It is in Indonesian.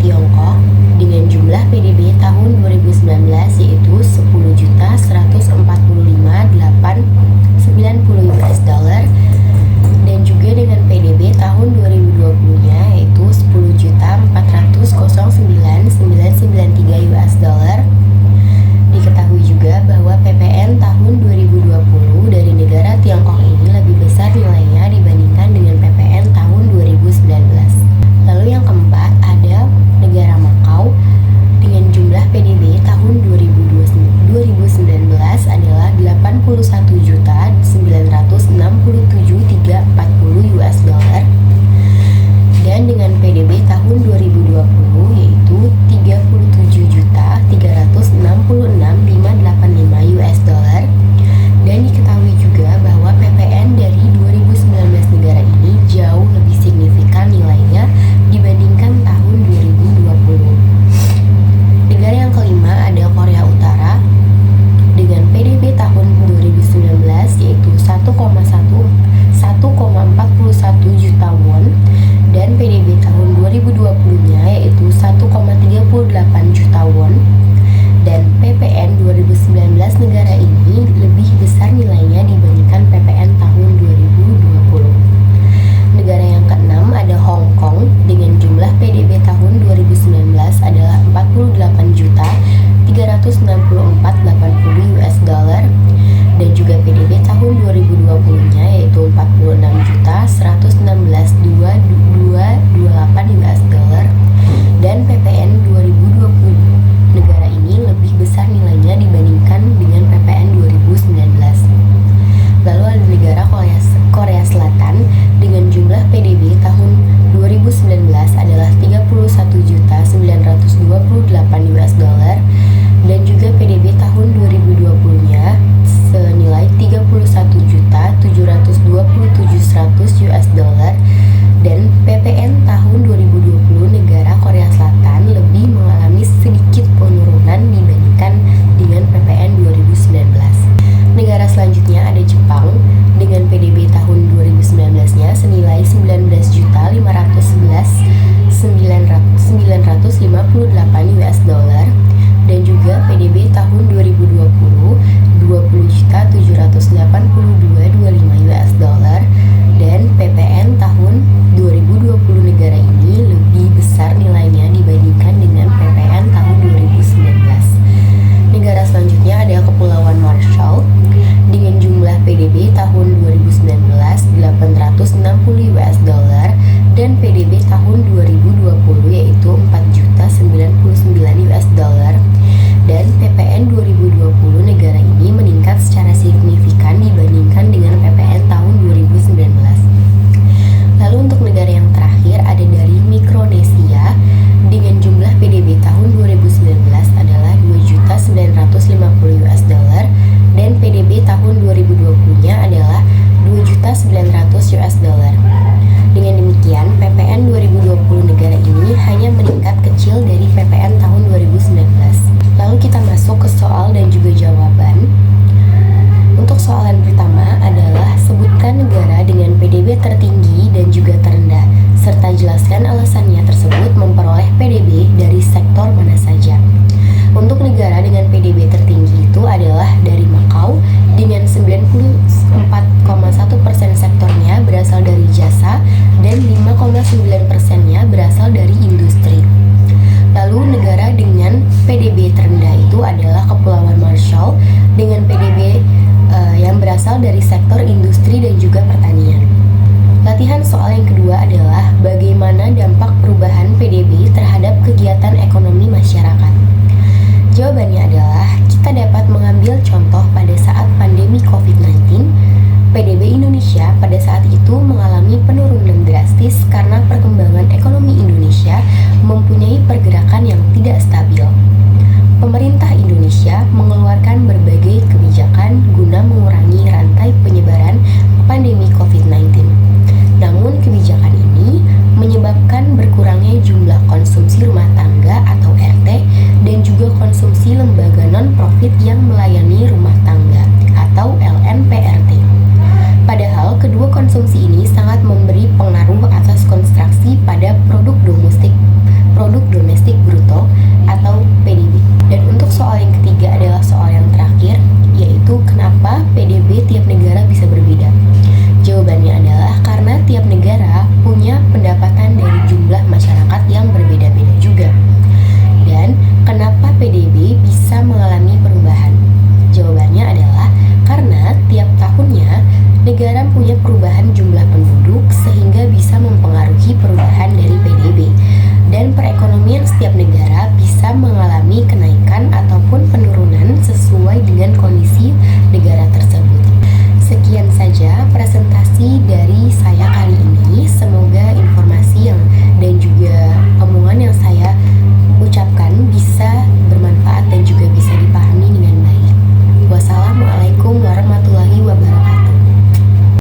Tiongkok dengan jumlah PDB tahun 2019 yaitu 10.145.890 US dollar, dan juga dengan PDB tahun 2020-nya yaitu 10.400.993 US dollar. Diketahui juga bahwa PPN tahun 2020 dari negara Tiongkok ini lebih besar nilainya dibandingkan dengan PPN tahun 2019. Lalu yang keempat ada negara Makau dengan jumlah PDB tahun 2019 adalah 81.967.340 US dollar, dan dengan PDB tahun 2020 yaitu 37.366.585 US dollar. Dan diketahui juga bahwa PPN dari 2019 negara ini jauh lebih signifikan nilainya dibandingkan tahun 2020. Negara yang kelima ada Korea Utara dengan PDB tahun 2019 yaitu 1,41 juta won, dan PDB tahun 2020-nya yaitu 1,38 juta won. Dan PPN 2019 negara ini lebih besar nilainya dibandingkan PPN tahun 2020. Negara yang keenam ada Hong Kong dengan jumlah PDB tahun 2019 adalah 48.364.80 US dollar, dan juga PDB tahun 2020-nya yaitu 46.116.228 US dollar, dan PPN 2020 negara ini lebih besar nilainya dibandingkan dengan PPN 2019. Lalu ada negara Korea Selatan dengan jumlah PDB tahun 2019 adalah 31.928 US dollar, dan juga PDB tahun 2020-nya senilai 31.727.100 US dollar, dan PPN tahun 2020 negara Korea Selatan lebih mengalami sedikit penurunan dibandingkan dengan PPN 2019. Negara selanjutnya ada Jepang dengan PDB tahun 2019-nya senilai 19.511.958 US dollar, dan juga PDB tahun 2020 20.782.25 US dollar, dan PPN tahun 2020 negara ini lebih besar nilainya dibandingkan dengan PPN tahun 2019. Negara selanjutnya ada Kepulauan Marshall dengan jumlah PDB tahun 2019 860 US dollar, dan PDB tahun 2020 yaitu 4.099 US dollar, dan PPN 2020 negara ini meningkat secara signifikan dibandingkan dengan PPN tahun 2019. Lalu untuk negara yang terakhir ada dari Mikronesia dengan jumlah PDB tahun 2019 adalah 2.950 US dollar, dan PDB tahun 2020-nya adalah 2.900 US dollar. Dengan demikian, PPN 2020 negara ini hanya meningkat kecil dari PPN tahun 2019. Lalu kita masuk ke soal dan juga jawaban. Untuk soalan pertama adalah sebutkan negara dengan PDB tertinggi dan juga terendah, serta jelaskan alasannya tersebut memperoleh PDB dari sektor mana saja. Untuk negara dengan PDB tertinggi itu adalah dari Makau dengan 94,1% sektornya berasal dari jasa dan 5,9%-nya berasal dari industri. Lalu negara dengan PDB terendah itu adalah Kepulauan Marshall dengan PDB yang berasal dari sektor industri dan juga pertanian. Latihan soal yang kedua adalah bagaimana dampak perubahan PDB terhadap kegiatan ekonomi masyarakat. Jawabannya adalah kita dapat mengambil contoh pada saat pandemi COVID-19. PDB Indonesia pada saat itu mengalami penurunan drastis karena perkembangan ekonomi Indonesia mempunyai pergerakan yang tidak stabil. Pemerintah Indonesia mengeluarkan berbagai kebijakan guna mengurangi rantai penyebaran pandemi COVID-19. Namun kebijakan ini menyebabkan berkurangnya jumlah konsumsi rumah tangga atau RT dan juga konsumsi lembaga non-profit yang melayani rumah tangga atau LNPRT. Padahal kedua konsumsi ini sangat memberi pengaruh atas konstruksi pada produk domestik PDB tiap negara bisa berbeda? Jawabannya adalah karena tiap negara punya pendapatan dari jumlah masyarakat yang berbeda-beda juga. Dan kenapa PDB bisa mengalami perubahan? Jawabannya adalah karena tiap tahunnya negara punya perubahan jumlah penduduk sehingga bisa mempengaruhi perubahan dari PDB. Dan perekonomian setiap negara bisa mengalami kenaikan ataupun penurunan sesuai